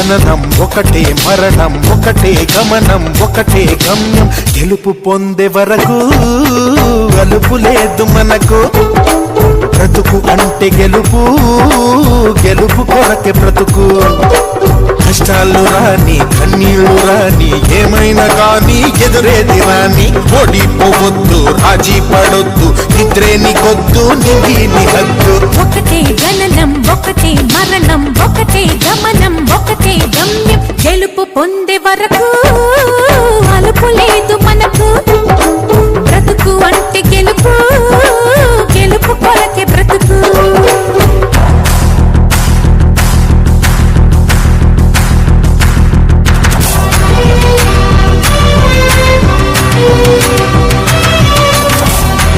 జననం ఒకటే మరణం ఒకటే గమనం ఒకటే గమ్యం గెలుపు పొందే వరకు అలుపు లేదు మనకు బ్రతుకు అంటే గెలుపు గెలుపు కొరకే బ్రతుకు కష్టాలు రాని కన్నీళ్లు రాని ఏమైనా కానీ ఎదురేది రాని ఓడిపోవద్దు రాజీ పడొద్దు నిద్రే నీకొద్దు నీ హద్దు ఒకటే జననం ఒకటే మరణం ఒకటే గమనం ఒకటే గమ్యం గెలుపు పొందే వరకు